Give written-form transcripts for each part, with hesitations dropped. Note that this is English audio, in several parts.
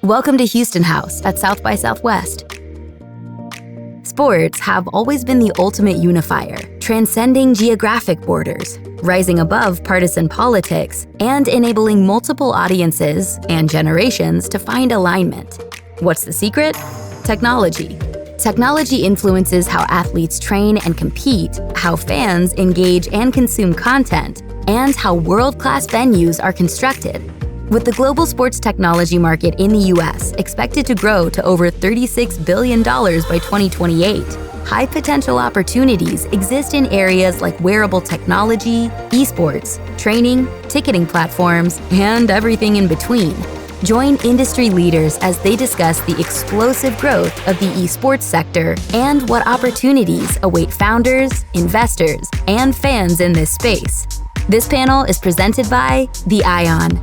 Welcome to Houston House at South by Southwest. Sports have always been the ultimate unifier, transcending geographic borders, rising above partisan politics, and enabling multiple audiences and generations to find alignment. What's the secret? Technology. Technology influences how athletes train and compete, how fans engage and consume content, and how world-class venues are constructed. With the global sports technology market in the US expected to grow to over $36 billion by 2028, high potential opportunities exist in areas like wearable technology, esports, training, ticketing platforms, and everything in between. Join industry leaders as they discuss the explosive growth of the esports sector and what opportunities await founders, investors, and fans in this space. This panel is presented by The Ion.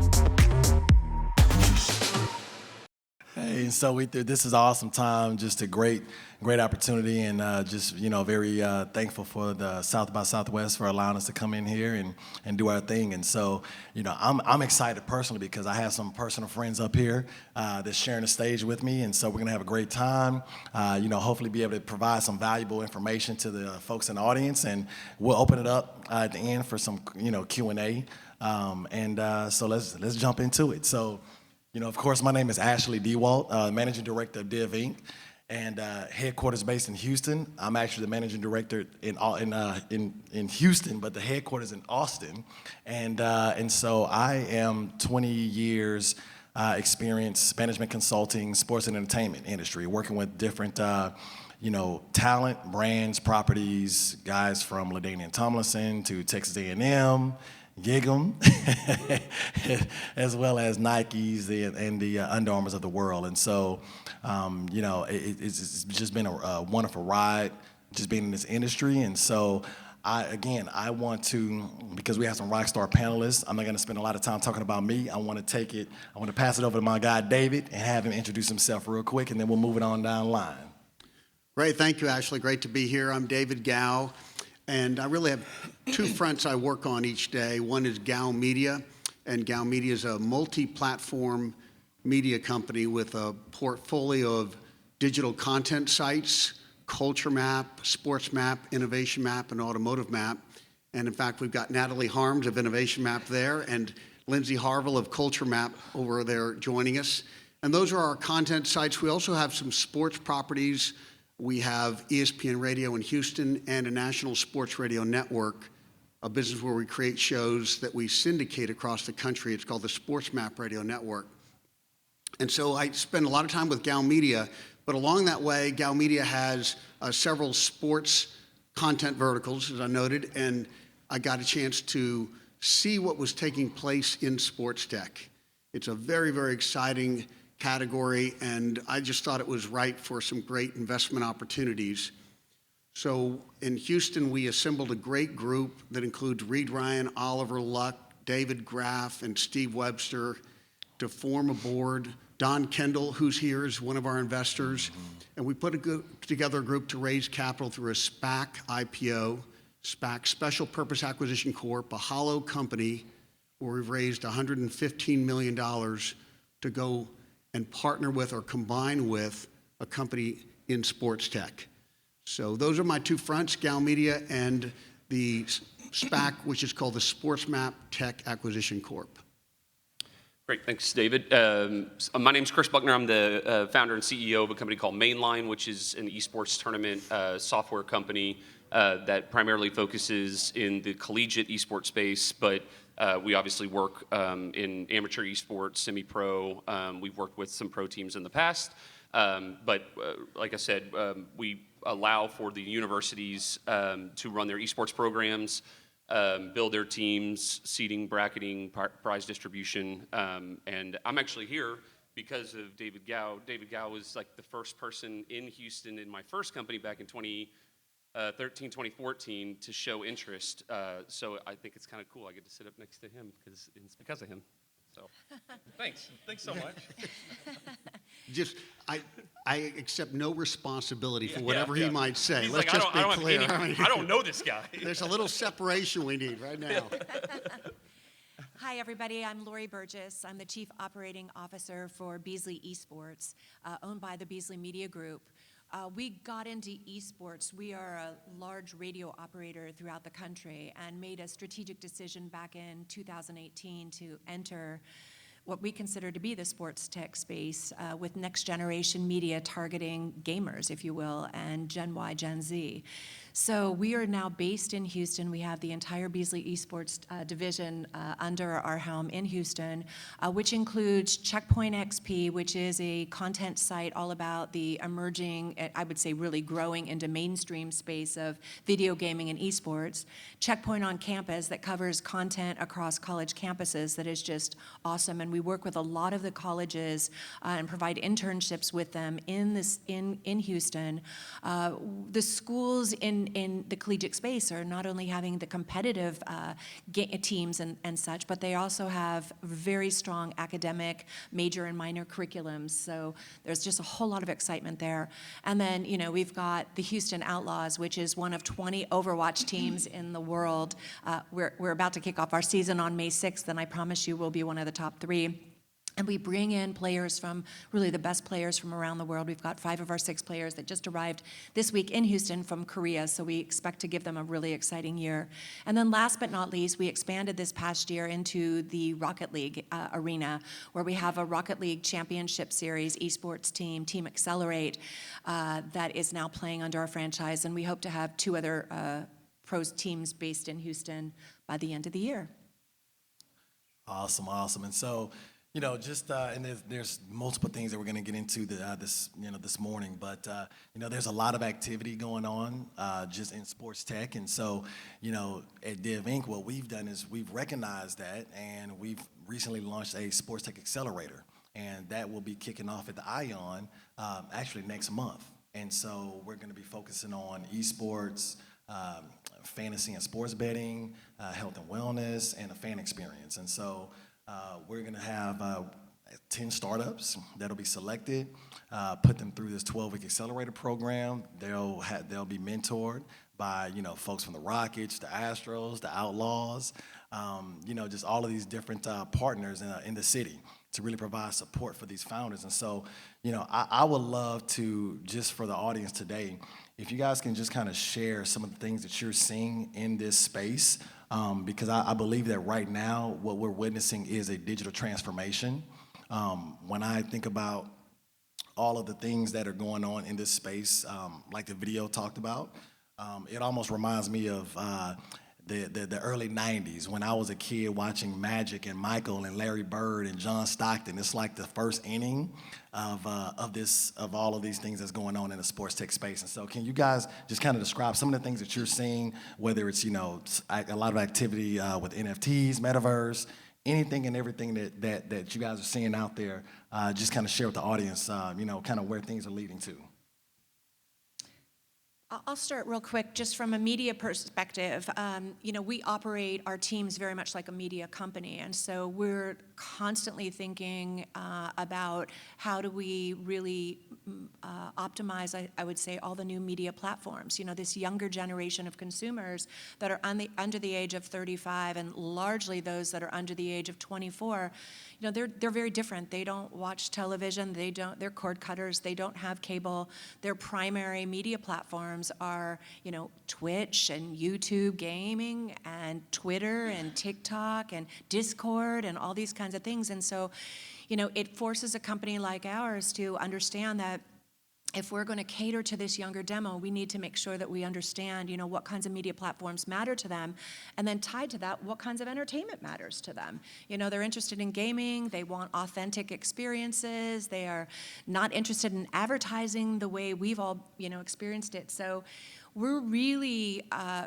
Hey, so this is an awesome time, just a great opportunity, and very thankful for the South by Southwest for allowing us to come in here and do our thing. And so, I'm excited personally because I have some personal friends up here that's sharing the stage with me, and so we're gonna have a great time. Hopefully be able to provide some valuable information to the folks in the audience, and we'll open it up at the end for some Q&A. So let's jump into it. So. Of course, my name is Ashley Dewalt, Managing Director of DivInc, and headquarters based in Houston. I'm actually the Managing Director in Houston, but the headquarters in Austin. And so I am 20 years experience management consulting, sports and entertainment industry, working with different talent, brands, properties, guys from LaDainian Tomlinson to Texas A&M, Gig 'em, as well as Nikes and the Under Armours of the world. And so, it's just been a wonderful ride, just being in this industry. And so, I want to, because we have some rock star panelists, I'm not gonna spend a lot of time talking about me. I want to pass it over to my guy, David, and have him introduce himself real quick, and then we'll move it on down the line. Great, thank you, Ashley. Great to be here. I'm David Gow. And I really have two fronts I work on each day. One is Gow Media, and Gow Media is a multi-platform media company with a portfolio of digital content sites, Culture Map, SportsMap, Innovation Map, and Automotive Map. And in fact, we've got Natalie Harms of Innovation Map there, and Lindsay Harville of Culture Map over there joining us. And those are our content sites. We also have some sports properties. We have ESPN Radio in Houston and a national sports radio network, a business where we create shows that we syndicate across the country. It's called the SportsMap Radio Network. And so I spend a lot of time with Gow Media, but along that way, Gow Media has several sports content verticals, as I noted, and I got a chance to see what was taking place in sports tech. It's a very, very exciting category, and I just thought it was right for some great investment opportunities. So in Houston, we assembled a great group that includes Reed Ryan, Oliver Luck, David Graff, and Steve Webster to form a board. Don Kendall, who's here, is one of our investors. And we put together a group to raise capital through a SPAC IPO, SPAC, Special Purpose Acquisition Corp, a hollow company where we've raised $115 million to go and partner with or combine with a company in sports tech. So those are my two fronts, Gow Media and the SPAC, which is called the SportsMap Tech Acquisition Corp. Great, thanks, David. My name's Chris Buckner. I'm the founder and CEO of a company called Mainline, which is an esports tournament software company that primarily focuses in the collegiate esports space, but we obviously work in amateur esports, semi-pro. We've worked with some pro teams in the past, but like I said, we allow for the universities to run their esports programs, build their teams, seeding, bracketing, prize distribution, and I'm actually here because of David Gow. David Gow was like the first person in Houston in my first company back in 2013, 2014 to show interest. So I think it's kind of cool. I get to sit up next to him because it's because of him. So thanks so much. Just, I accept no responsibility for whatever he might say. He's Let's like, just be clear. I don't know this guy. There's a little separation we need right now. Hi, everybody. I'm Lori Burgess. I'm the Chief Operating Officer for Beasley Esports, owned by the Beasley Media Group. We got into esports. We are a large radio operator throughout the country and made a strategic decision back in 2018 to enter what we consider to be the sports tech space with next generation media targeting gamers, if you will, and Gen Y, Gen Z. So we are now based in Houston. We have the entire Beasley Esports division under our helm in Houston, which includes Checkpoint XP, which is a content site all about the emerging, I would say really growing into mainstream space of video gaming and esports. Checkpoint on Campus that covers content across college campuses that is just awesome. And we work with a lot of the colleges and provide internships with them in Houston. The schools in the collegiate space are not only having the competitive teams and such, but they also have very strong academic major and minor curriculums. So there's just a whole lot of excitement there. And then, you know, we've got the Houston Outlaws, which is one of 20 Overwatch teams in the world. We're about to kick off our season on May 6th, and I promise you we'll be one of the top 3. And we bring in players from, really the best players from around the world. We've got 5 of our 6 players that just arrived this week in Houston from Korea, so we expect to give them a really exciting year. And then last but not least, we expanded this past year into the Rocket League arena, where we have a Rocket League Championship Series esports team, Team Accelerate, that is now playing under our franchise, and we hope to have 2 other pros teams based in Houston by the end of the year. Awesome, awesome. And so, you know, just and there's multiple things that we're going to get into this morning, but you know, there's a lot of activity going on just in sports tech, and so, you know, at DivInc, what we've done is we've recognized that, and we've recently launched a sports tech accelerator, and that will be kicking off at the Ion actually next month, and so we're going to be focusing on esports, fantasy and sports betting, health and wellness, and a fan experience, and so. We're going to have 10 startups that'll be selected, put them through this 12-week accelerator program. They'll be mentored by, you know, folks from the Rockets, the Astros, the Outlaws, you know, just all of these different partners in the city to really provide support for these founders. And so, you know, I would love to, just for the audience today, if you guys can just kind of share some of the things that you're seeing in this space, because I believe that right now what we're witnessing is a digital transformation. When I think about all of the things that are going on in this space, like the video talked about, it almost reminds me of the early 90s when I was a kid watching Magic and Michael and Larry Bird and John Stockton. It's like the first inning of all of these things that's going on in the sports tech space. And so can you guys just kind of describe some of the things that you're seeing, whether it's, you know, a lot of activity with NFTs, metaverse, anything and everything that you guys are seeing out there, just kind of share with the audience, you know, kind of where things are leading to. I'll start real quick, just from a media perspective. You know, we operate our teams very much like a media company, and so we're constantly thinking about how do we really optimize, I would say, all the new media platforms. You know, this younger generation of consumers that are under the age of 35, and largely those that are under the age of 24, you know, they're very different. They don't watch television. They're cord cutters. They don't have cable. Their primary media platforms are, you know, Twitch and YouTube gaming and Twitter and TikTok and Discord and all these kinds of things. And so, you know, it forces a company like ours to understand that if we're going to cater to this younger demo, we need to make sure that we understand, you know, what kinds of media platforms matter to them, and then tied to that, what kinds of entertainment matters to them. You know, they're interested in gaming, they want authentic experiences, they are not interested in advertising the way we've all, you know, experienced it. So we're really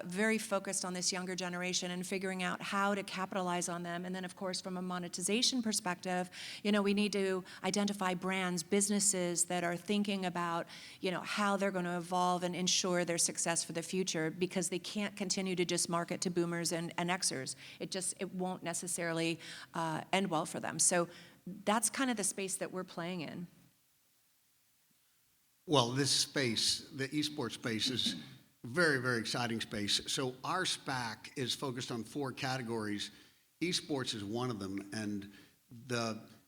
very focused on this younger generation and figuring out how to capitalize on them. And then, of course, from a monetization perspective, you know, we need to identify brands, businesses that are thinking about, you know, how they're going to evolve and ensure their success for the future, because they can't continue to just market to boomers and Xers. It won't necessarily end well for them. So that's kind of the space that we're playing in. Well, this space, the esports space, is very, very exciting space. So our SPAC is focused on 4 categories. Esports is one of them,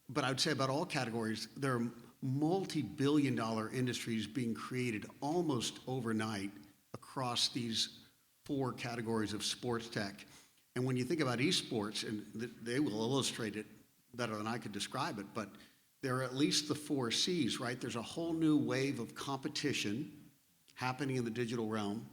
but I would say about all categories, there are multi-billion-dollar industries being created almost overnight across these 4 categories of sports tech. And when you think about esports, and they will illustrate it better than I could describe it, but there are at least the 4 C's, right? There's a whole new wave of competition happening in the digital realm.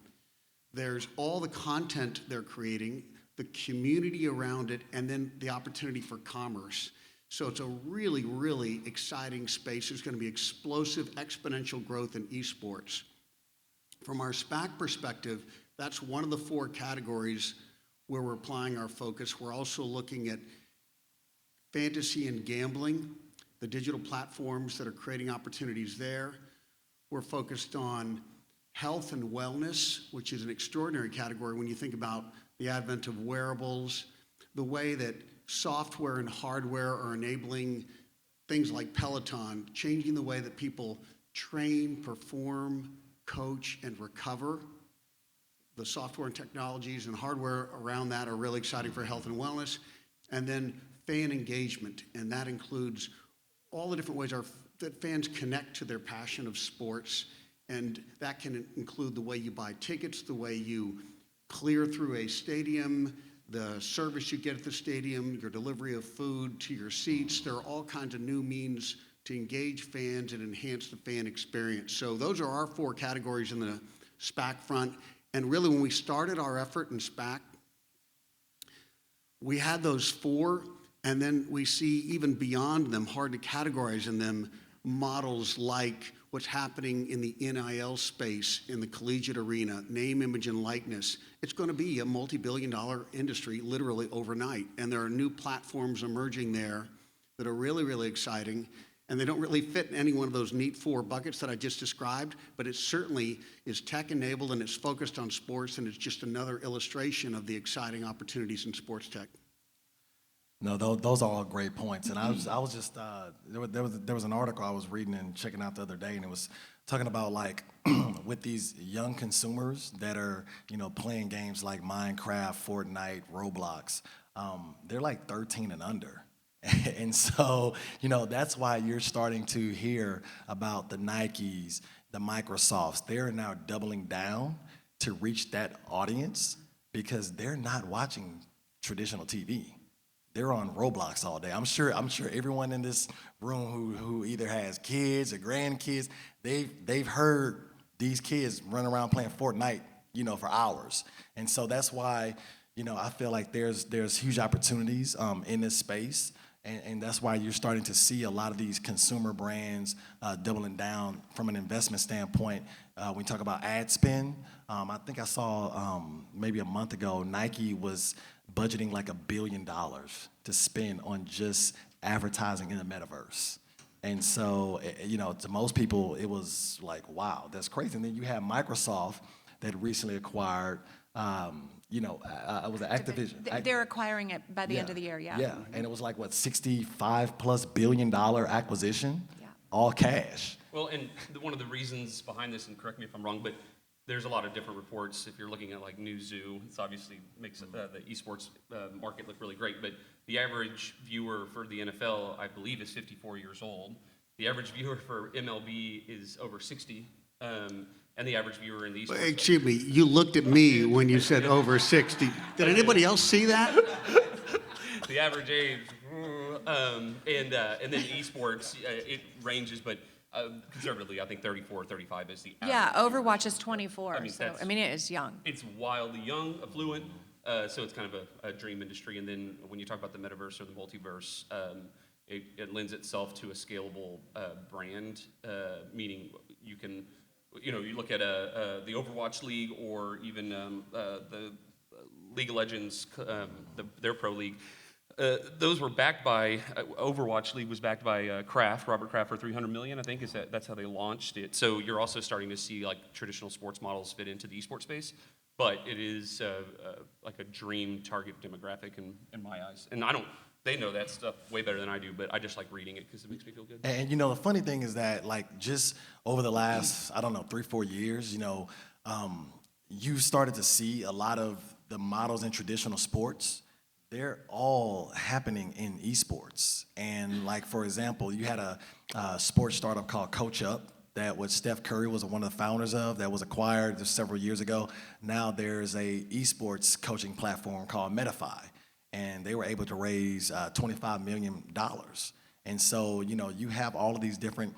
There's all the content they're creating, the community around it, and then the opportunity for commerce. So it's a really, really exciting space. There's going to be explosive, exponential growth in esports. From our SPAC perspective, that's one of the 4 categories where we're applying our focus. We're also looking at fantasy and gambling, the digital platforms that are creating opportunities there. We're focused on health and wellness, which is an extraordinary category when you think about the advent of wearables, the way that software and hardware are enabling things like Peloton, changing the way that people train, perform, coach, and recover. The software and technologies and hardware around that are really exciting for health and wellness. And then fan engagement, and that includes all the different ways that fans connect to their passion of sports. And that can include the way you buy tickets, the way you clear through a stadium, the service you get at the stadium, your delivery of food to your seats. There are all kinds of new means to engage fans and enhance the fan experience. So those are our 4 categories in the SPAC front. And really, when we started our effort in SPAC, we had those 4, and then we see even beyond them, hard to categorize in them, models like what's happening in the NIL space, in the collegiate arena, name, image, and likeness. It's going to be a multi-billion-dollar industry literally overnight. And there are new platforms emerging there that are really, really exciting. And they don't really fit in any one of those neat 4 buckets that I just described, but it certainly is tech-enabled and it's focused on sports, and it's just another illustration of the exciting opportunities in sports tech. No, those are all great points. And I was just there was an article I was reading and checking out the other day, and it was talking about like with these young consumers that are playing games like Minecraft, Fortnite, Roblox. They're like 13 and under. And so, that's why you're starting to hear about the Nikes, the Microsofts. They're now doubling down to reach that audience because they're not watching traditional TV. They're on Roblox all day. I'm sure everyone in this room who either has kids or grandkids, they've heard these kids run around playing Fortnite, for hours. And so that's why, I feel like there's huge opportunities in this space. And that's why you're starting to see a lot of these consumer brands doubling down from an investment standpoint. When we talk about ad spend, I think I saw maybe a month ago, Nike was budgeting like $1 billion to spend on just advertising in the metaverse. And so, to most people, it was like, wow, that's crazy. And then you have Microsoft that recently acquired it was an Activision. They're acquiring it by the end of the year, yeah. Yeah, and it was like, what, $65+ billion acquisition? Yeah. All cash. Well, and one of the reasons behind this, and correct me if I'm wrong, but there's a lot of different reports. If you're looking at like Newzoo, it's obviously makes the esports market look really great, but the average viewer for the NFL, I believe, is 54 years old. The average viewer for MLB is over 60. And the average viewer in the esports. Excuse me, you looked at me when you said over 60. Did anybody else see that? The average age, and then esports, it ranges, but conservatively, I think 34, 35 is the average. Yeah, Overwatch is 24, I mean, it is young. It's wildly young, affluent, so it's kind of a dream industry. And then when you talk about the metaverse or the multiverse, it lends itself to a scalable brand, meaning you can, you look at the Overwatch League or even the League of Legends, their pro league. Those were backed by Overwatch League was backed by Robert Kraft for $300 million. I think that's how they launched it. So you're also starting to see like traditional sports models fit into the esports space, but it is like a dream target demographic in my eyes. And they know that stuff way better than I do, but I just like reading it because it makes me feel good. And the funny thing is that like just over the last 3-4 years, you started to see a lot of the models in traditional sports they're all happening in esports. And like, for example, you had a sports startup called Coach Up that what Steph Curry was one of the founders of, that was acquired several years ago. Now there's a esports coaching platform called Medify, and they were able to raise $25 million. And so, you have all of these different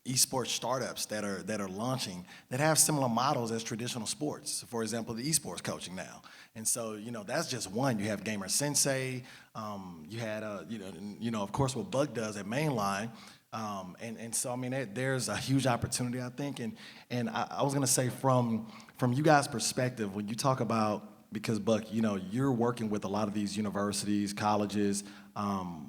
esports startups that are launching that have similar models as traditional sports. For example, the esports coaching now. And so, that's just one. You have Gamer Sensei. You had, of course, what Buck does at Mainline. And so, I mean, there's a huge opportunity, I think. And I was going to say from you guys' perspective, when you talk about, because Buck, you're working with a lot of these universities, colleges,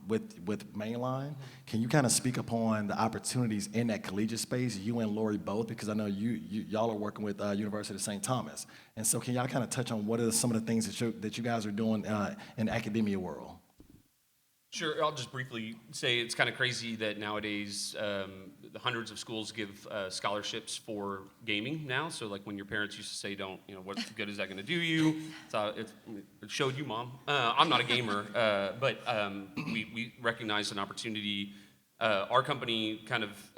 with Mainline. Can you kind of speak upon the opportunities in that collegiate space, you and Lori both, because I know y'all are working with University of St. Thomas. And so can y'all kind of touch on what are some of the things that you guys are doing in the academia world? Sure, I'll just briefly say it's kind of crazy that nowadays the hundreds of schools give scholarships for gaming now. So like when your parents used to say, what good is that going to do you? It showed you, Mom. I'm not a gamer, but we recognized an opportunity. Our company kind of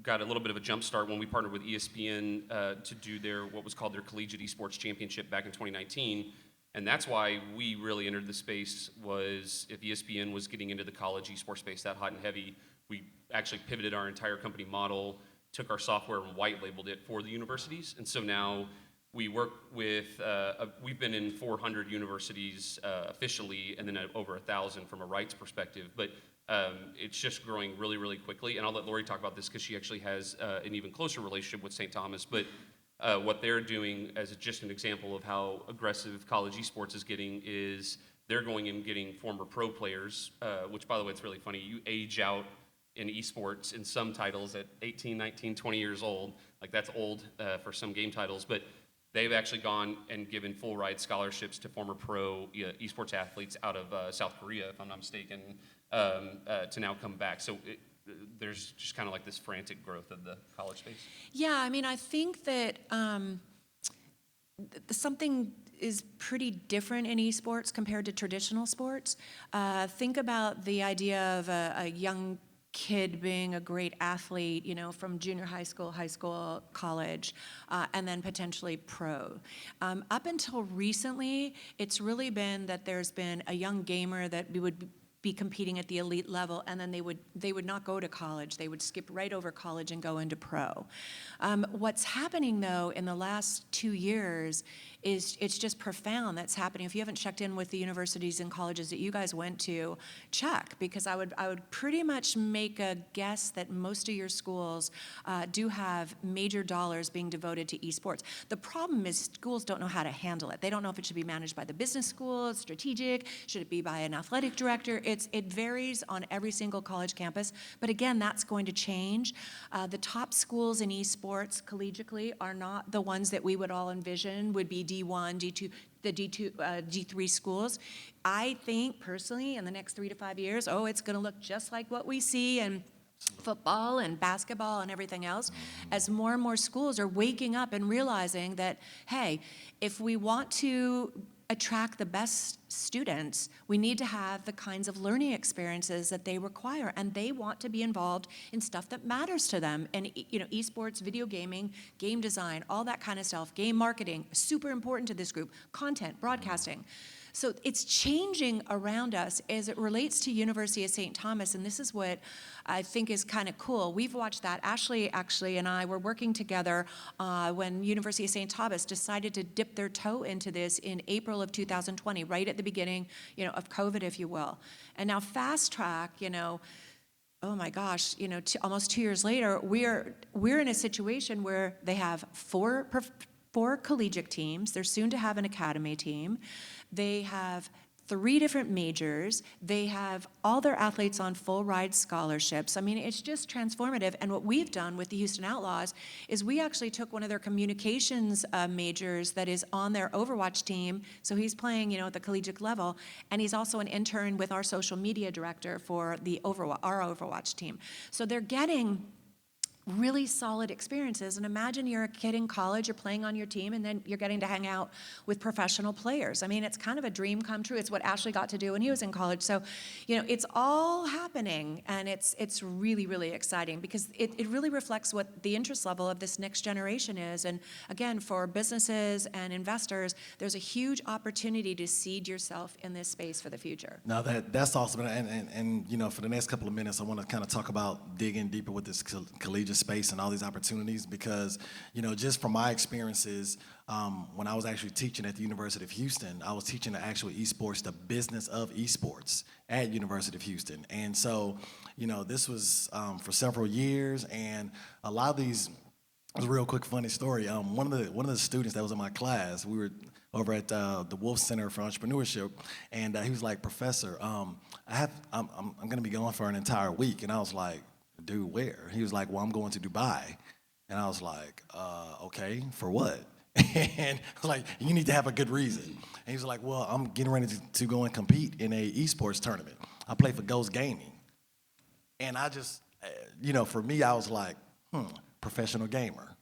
got a little bit of a jump start when we partnered with ESPN to do what was called their Collegiate Esports Championship back in 2019. And that's why we really entered the space, was if ESPN was getting into the college esports space that hot and heavy, we actually pivoted our entire company model, took our software and white labeled it for the universities. And so now we work with, we've been in 400 universities officially, and then over 1,000 from a rights perspective. But it's just growing really, really quickly. And I'll let Lori talk about this because she actually has an even closer relationship with St. Thomas. But what they're doing, as just an example of how aggressive college esports is getting, is they're going and getting former pro players, which, by the way, it's really funny. You age out in esports in some titles at 18, 19, 20 years old. Like, that's old for some game titles. But they've actually gone and given full ride scholarships to former pro esports athletes out of South Korea, if I'm not mistaken, to now come back. So there's just kind of like this frantic growth of the college space. Yeah, I mean, I think that something is pretty different in esports compared to traditional sports. Think about the idea of a young kid being a great athlete, from junior high school, college, and then potentially pro. Up until recently, it's really been that there's been a young gamer that we would be competing at the elite level, and then they would not go to college. They would skip right over college and go into pro. What's happening, though, in the last 2 years is it's just profound that's happening. If you haven't checked in with the universities and colleges that you guys went to, check, because I would pretty much make a guess that most of your schools do have major dollars being devoted to esports. The problem is schools don't know how to handle it. They don't know if it should be managed by the business school, strategic, should it be by an athletic director. It varies on every single college campus, but again, that's going to change. The top schools in esports collegiately are not the ones that we would all envision would be D1, D2, the D3 schools. I think personally in the next 3 to 5 years, it's going to look just like what we see in football and basketball and everything else, as more and more schools are waking up and realizing that, hey, if we want to attract the best students, we need to have the kinds of learning experiences that they require, and they want to be involved in stuff that matters to them. And esports, video gaming, game design, all that kind of stuff, game marketing, super important to this group, content, broadcasting. So it's changing around us as it relates to University of St. Thomas, and this is what I think is kind of cool. We've watched that. Ashley actually and I were working together when University of St. Thomas decided to dip their toe into this in April of 2020, right at the beginning, of COVID, if you will. And now fast track, oh my gosh, almost 2 years later, we're in a situation where they have four collegiate teams. They're soon to have an academy team. They have 3 different majors. They have all their athletes on full ride scholarships. I mean, it's just transformative. And what we've done with the Houston Outlaws is we actually took one of their communications majors that is on their Overwatch team. So he's playing, at the collegiate level. And he's also an intern with our social media director for our Overwatch team. So they're getting really solid experiences. And imagine you're a kid in college, you're playing on your team, and then you're getting to hang out with professional players. I mean, it's kind of a dream come true. It's what Ashley got to do when he was in college. So, it's all happening, and it's really, really exciting because it really reflects what the interest level of this next generation is. And again, for businesses and investors, there's a huge opportunity to seed yourself in this space for the future. Now that's awesome, and for the next couple of minutes, I want to kind of talk about digging deeper with this collegiate space and all these opportunities because, just from my experiences, when I was actually teaching at the University of Houston, I was teaching the actual esports, the business of esports at University of Houston, and so, this was for several years, and a lot of these. It was a real quick funny story. One of the students that was in my class, we were over at the Wolf Center for Entrepreneurship, and he was like, "Professor, I'm going to be gone for an entire week," and I was like, "Dude, where?" He was like, "Well, I'm going to Dubai," and I was like, "Okay, for what?" And I was like, "You need to have a good reason." And he was like, "Well, I'm getting ready to go and compete in a esports tournament. I play for Ghost Gaming," and I just, for me, I was like, professional gamer.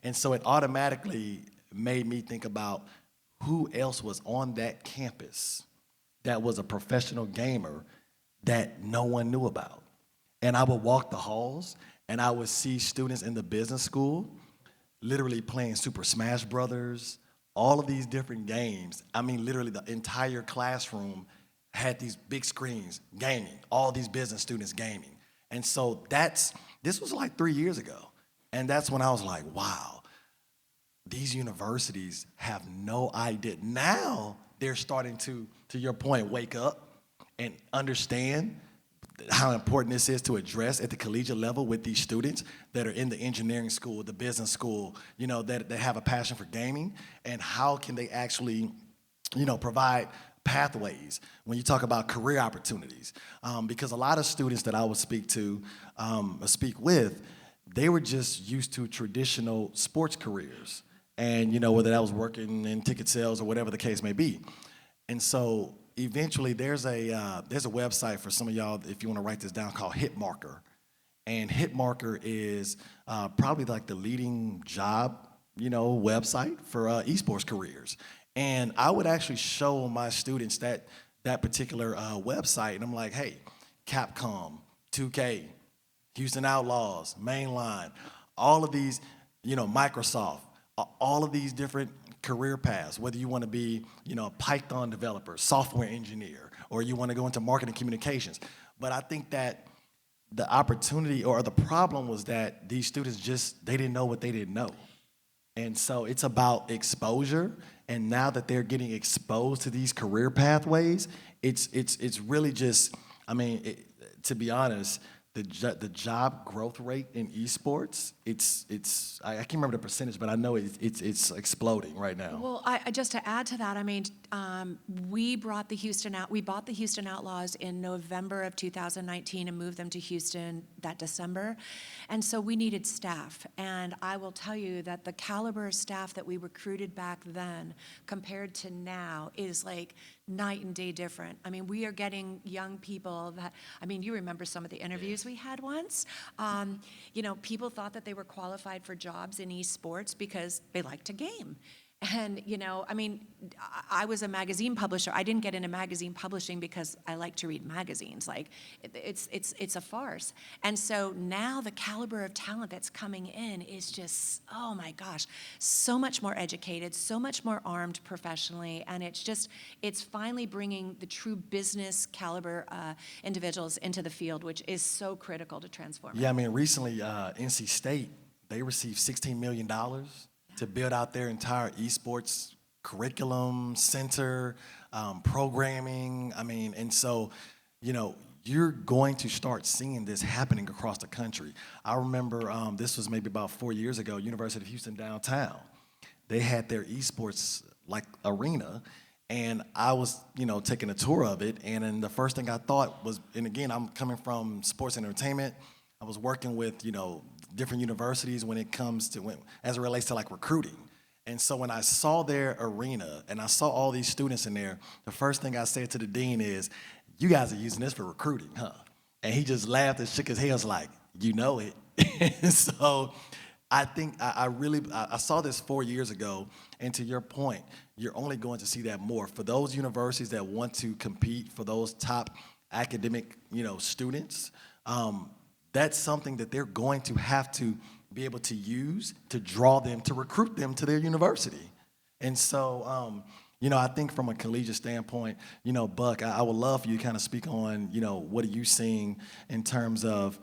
And so it automatically made me think about who else was on that campus that was a professional gamer that no one knew about. And I would walk the halls and I would see students in the business school literally playing Super Smash Brothers, all of these different games. I mean, literally the entire classroom had these big screens gaming, all these business students gaming. And so this was like 3 years ago. And that's when I was like, wow, these universities have no idea. Now they're starting to your point, wake up and understand how important this is to address at the collegiate level with these students that are in the engineering school, the business school, that have a passion for gaming, and how can they actually, provide pathways when you talk about career opportunities. Because a lot of students that I would speak with, they were just used to traditional sports careers, and whether that was working in ticket sales or whatever the case may be. And so eventually there's a website for some of y'all, if you want to write this down, called Hitmarker. And Hitmarker is probably like the leading job website for esports careers. And I would actually show my students that particular website, and I'm like, hey, Capcom, 2K, Houston Outlaws, Mainline, all of these, Microsoft, all of these different career paths, whether you want to be, a Python developer, software engineer, or you want to go into marketing communications. But I think that the opportunity or the problem was that these students they didn't know what they didn't know. And so it's about exposure, and now that they're getting exposed to these career pathways, it's really just, to be honest, the job growth rate in esports, I can't remember the percentage, but I know it's exploding right now. Well, I just to add to that, we bought the Houston Outlaws in November of 2019 and moved them to Houston that December, and so we needed staff. And I will tell you that the caliber of staff that we recruited back then compared to now is like night and day different. We are getting young people that, you remember some of the interviews we had once. People thought that they were qualified for jobs in esports because they like to game. And, I was a magazine publisher. I didn't get into magazine publishing because I like to read magazines. Like, it's a farce. And so now the caliber of talent that's coming in is just, oh my gosh, so much more educated, so much more armed professionally. And it's finally bringing the true business caliber individuals into the field, which is so critical to transform. Yeah, recently, NC State, they received $16 million to build out their entire esports curriculum, center, programming. And so, you're going to start seeing this happening across the country. I remember this was maybe about 4 years ago, University of Houston downtown. They had their esports arena, and I was, taking a tour of it, and then the first thing I thought was, and again, I'm coming from sports and entertainment, I was working with, different universities when it comes to, as it relates to recruiting. And so when I saw their arena and I saw all these students in there, the first thing I said to the dean is, you guys are using this for recruiting, huh? And he just laughed and shook his head, was like, you know it. And so I think I saw this 4 years ago, and to your point, you're only going to see that more. For those universities that want to compete for those top academic, students, that's something that they're going to have to be able to use to draw them, to recruit them to their university. And so, I think from a collegiate standpoint, Buck, I would love for you to kind of speak on, what are you seeing in terms of,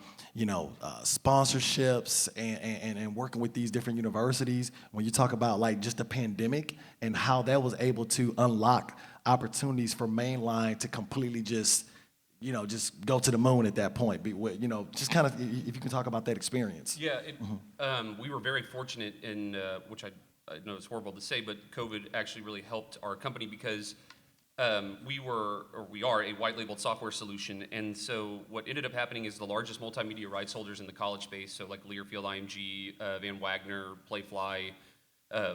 sponsorships and working with these different universities when you talk about like just the pandemic and how that was able to unlock opportunities for Mainline to completely just go to the moon at that point. Just kind of if you can talk about that experience. Yeah, we were very fortunate in, which I know it's horrible to say, but COVID actually really helped our company because we are a white labeled software solution. And so what ended up happening is the largest multimedia rights holders in the college space, so like Learfield IMG, Van Wagner, Playfly,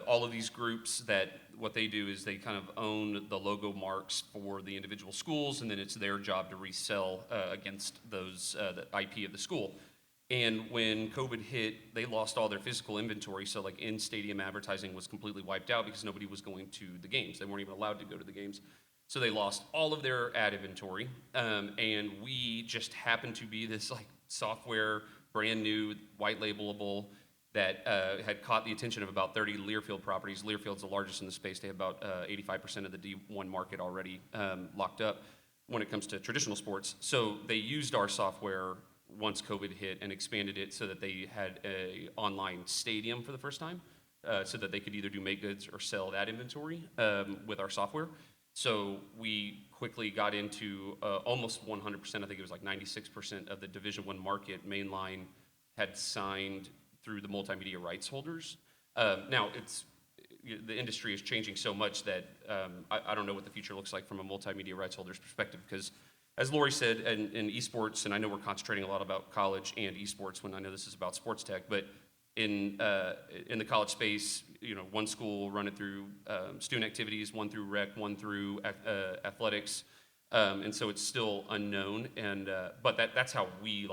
all of these groups, that what they do is they kind of own the logo marks for the individual schools, and then it's their job to resell against those the IP of the school. And when COVID hit, they lost all their physical inventory, so like in-stadium advertising was completely wiped out because nobody was going to the games. They weren't even allowed to go to the games. So they lost all of their ad inventory, and we just happened to be this like software, brand new, white labelable, that had caught the attention of about 30 Learfield properties. Learfield's the largest in the space. They have about 85% of the D1 market already locked up when it comes to traditional sports. So they used our software once COVID hit and expanded it so that they had an online stadium for the first time, so that they could either do make goods or sell that inventory with our software. So we quickly got into almost 100%, I think it was like 96% of the Division I market. Mainline had signed through the multimedia rights holders. Now, the industry is changing so much that I don't know what the future looks like from a multimedia rights holder's perspective, because as Lori said, in esports, and I know we're concentrating a lot about college and esports when I know this is about sports tech, but in the college space, one school will run it through student activities, one through rec, one through athletics, and so it's still unknown. And but that's how we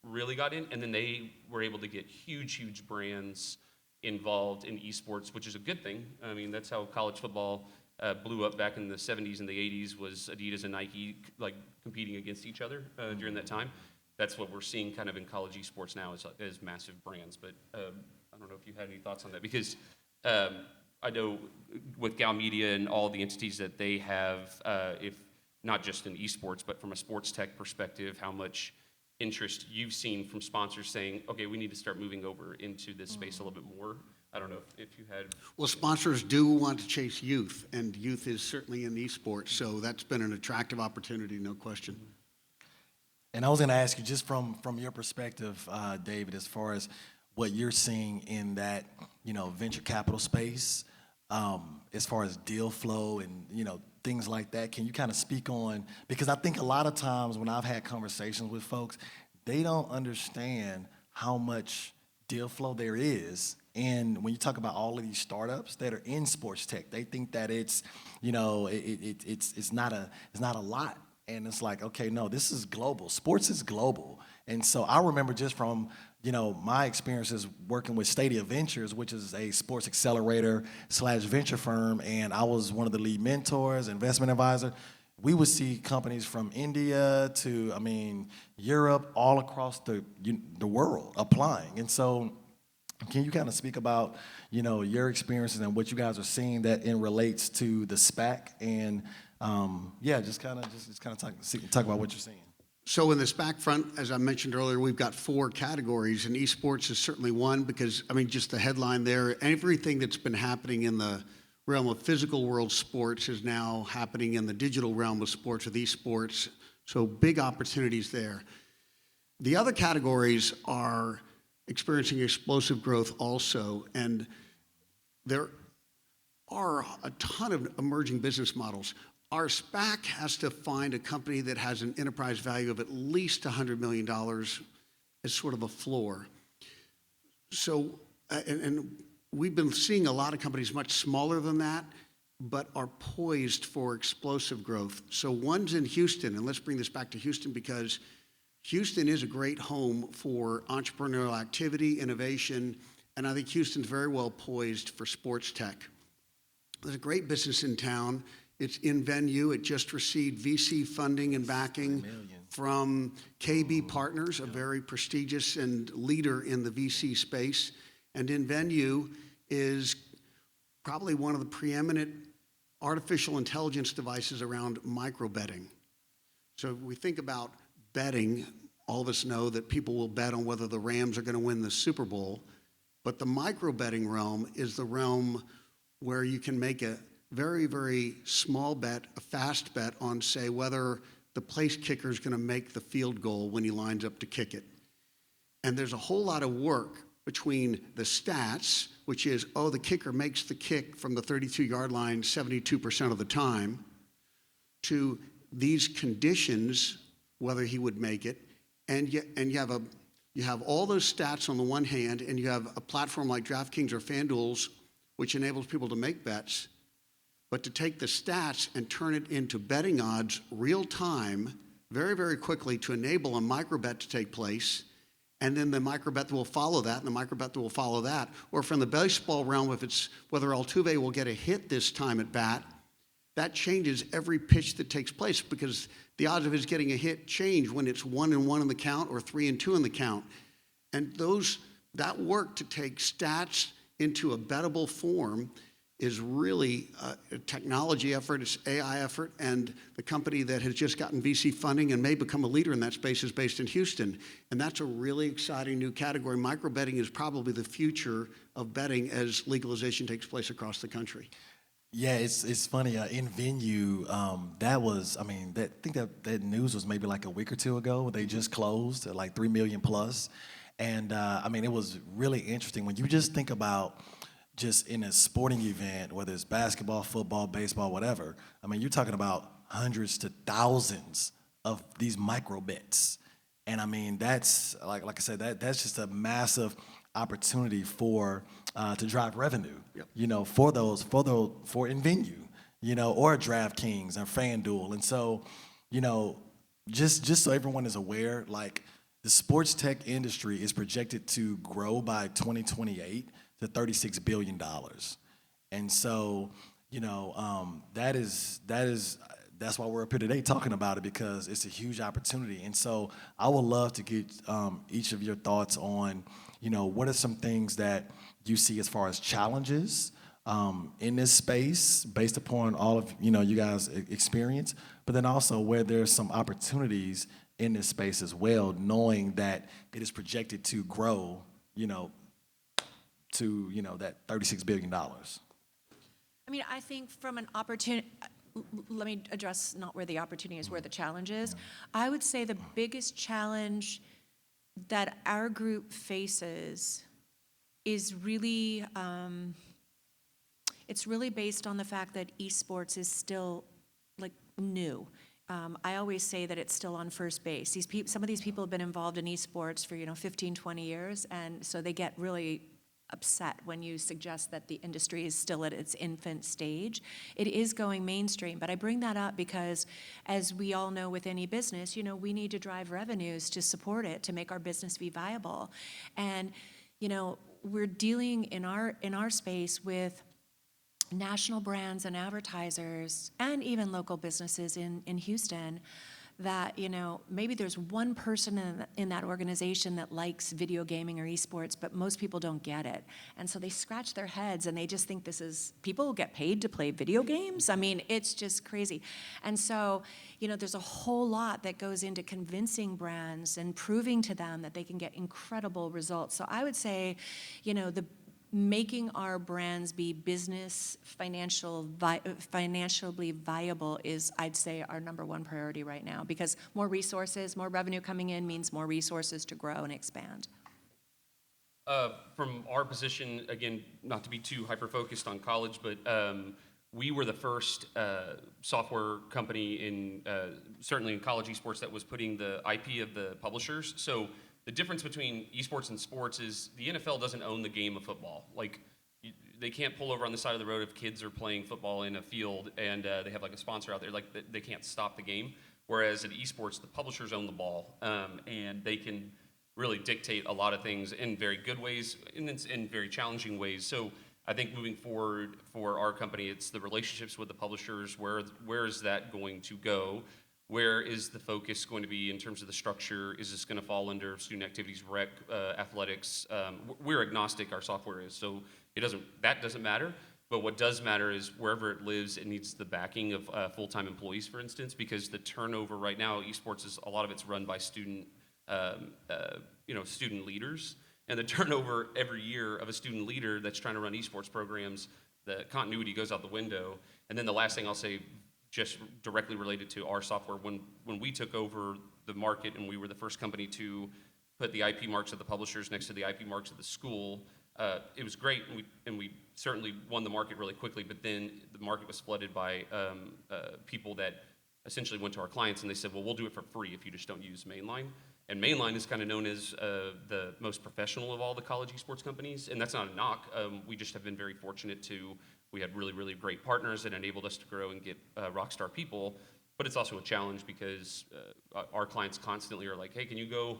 really got in, and then they were able to get huge brands involved in esports, which is a good thing. I mean, that's how college football blew up back in the 70s and the 80s, was Adidas and Nike competing against each other during that time. That's what we're seeing kind of in college esports now, is massive brands. But I don't know if you had any thoughts on that, because I know with Gal Media and all the entities that they have, if not just in esports, but from a sports tech perspective, how much interest you've seen from sponsors saying, okay, we need to start moving over into this space a little bit more. I don't know if you had... Well, sponsors do want to chase youth, and youth is certainly in esports, so that's been an attractive opportunity, no question. And I was going to ask you, just from your perspective, David, as far as what you're seeing in that, venture capital space, as far as deal flow and, things like that, can you kind of speak on, because I think a lot of times when I've had conversations with folks, they don't understand how much deal flow there is. And when you talk about all of these startups that are in sports tech, they think that it's, it's not a lot. And it's like, okay, no, this is global. Sports is global. And so I remember just from, my experiences working with Stadia Ventures, which is a sports accelerator / venture firm, and I was one of the lead mentors, investment advisor. We would see companies from India to, Europe, all across the world applying. And so can you kind of speak about, your experiences and what you guys are seeing that relates to the SPAC, and just kind of talk about what you're seeing. So in the SPAC front, as I mentioned earlier, we've got 4 categories, and esports is certainly one, because, just the headline there, everything that's been happening in the realm of physical world sports is now happening in the digital realm of sports with esports, so big opportunities there. The other categories are experiencing explosive growth also, and there are a ton of emerging business models. Our SPAC has to find a company that has an enterprise value of at least $100 million as sort of a floor. So, and we've been seeing a lot of companies much smaller than that, but are poised for explosive growth. So one's in Houston, and let's bring this back to Houston, because Houston is a great home for entrepreneurial activity, innovation, and I think Houston's very well poised for sports tech. There's a great business in town. It's in venue. It just received VC funding and backing from KB Partners, a very prestigious and leader in the VC space. And in venue is probably one of the preeminent artificial intelligence devices around micro betting. So if we think about betting, all of us know that people will bet on whether the Rams are going to win the Super Bowl, but the micro betting realm is the realm where you can make a very, very small bet, a fast bet on, say, whether the place kicker is going to make the field goal when he lines up to kick it. And there's a whole lot of work between the stats, which is, oh, the kicker makes the kick from the 32-yard line 72% of the time, to these conditions, whether he would make it, and you have all those stats on the one hand, and you have a platform like DraftKings or FanDuel's, which enables people to make bets, but to take the stats and turn it into betting odds real time, very, very quickly, to enable a micro bet to take place, and then the micro bet will follow that, and the micro bet will follow that. Or from the baseball realm, if it's whether Altuve will get a hit this time at bat, that changes every pitch that takes place, because the odds of his getting a hit change when it's 1-1 in the count or 3-2 in the count. And that work to take stats into a bettable form is really a technology effort, it's AI effort, and the company that has just gotten VC funding and may become a leader in that space is based in Houston. And that's a really exciting new category. Micro betting is probably the future of betting as legalization takes place across the country. Yeah, it's funny. In venue, that news was maybe like a week or two ago. They just closed at like 3 million plus, and it was really interesting when you just think about just in a sporting event, whether it's basketball, football, baseball, whatever. You're talking about hundreds to thousands of these micro bets, and that's like I said, that's just a massive opportunity for to drive revenue. Yep. For in venue, or DraftKings and FanDuel, and so, just so everyone is aware, like the sports tech industry is projected to grow by 2028 to $36 billion, and so that's why we're up here today talking about it, because it's a huge opportunity. And so I would love to get each of your thoughts on, what are some things that you see as far as challenges in this space based upon all of, you guys' experience, but then also where there's some opportunities in this space as well, knowing that it is projected to grow, to, that $36 billion. I think from an opportunity, let me address not where the opportunity is, where the challenge is. I would say the biggest challenge that our group faces is really, it's really based on the fact that esports is still like new. I always say that it's still on first base. Some of these people have been involved in esports for 15, 20 years, and so they get really upset when you suggest that the industry is still at its infant stage. It is going mainstream, but I bring that up because, as we all know with any business, we need to drive revenues to support it, to make our business be viable. And, we're dealing in our space with national brands and advertisers and even local businesses in Houston that, maybe there's one person in that organization that likes video gaming or esports, but most people don't get it. And so they scratch their heads and they just think people get paid to play video games? It's just crazy. And so, there's a whole lot that goes into convincing brands and proving to them that they can get incredible results. So I would say, making our brands be financially viable is, I'd say, our number one priority right now, because more resources, more revenue coming in means more resources to grow and expand. From our position, again, not to be too hyper-focused on college, but we were the first software company certainly in college esports that was putting the IP of the publishers. So the difference between esports and sports is the NFL doesn't own the game of football. Like, they can't pull over on the side of the road if kids are playing football in a field and they have like a sponsor out there. Like, they can't stop the game. Whereas at esports, the publishers own the ball, and they can really dictate a lot of things in very good ways and in very challenging ways. So I think moving forward for our company, it's the relationships with the publishers. Where is that going to go? Where is the focus going to be in terms of the structure? Is this going to fall under student activities, rec, athletics? We're agnostic, our software is, so that doesn't matter. But what does matter is wherever it lives, it needs the backing of full-time employees, for instance, because the turnover right now, esports is a lot of it's run by student leaders, and the turnover every year of a student leader that's trying to run esports programs, the continuity goes out the window. And then the last thing I'll say, just directly related to our software, when we took over the market and we were the first company to put the IP marks of the publishers next to the IP marks of the school, it was great, and we certainly won the market really quickly, but then the market was flooded by people that essentially went to our clients and they said, well, we'll do it for free if you just don't use Mainline. And Mainline is kind of known as the most professional of all the college esports companies, and that's not a knock. We just have been very fortunate we had really, really great partners that enabled us to grow and get rockstar people, but it's also a challenge because our clients constantly are like, hey, can you go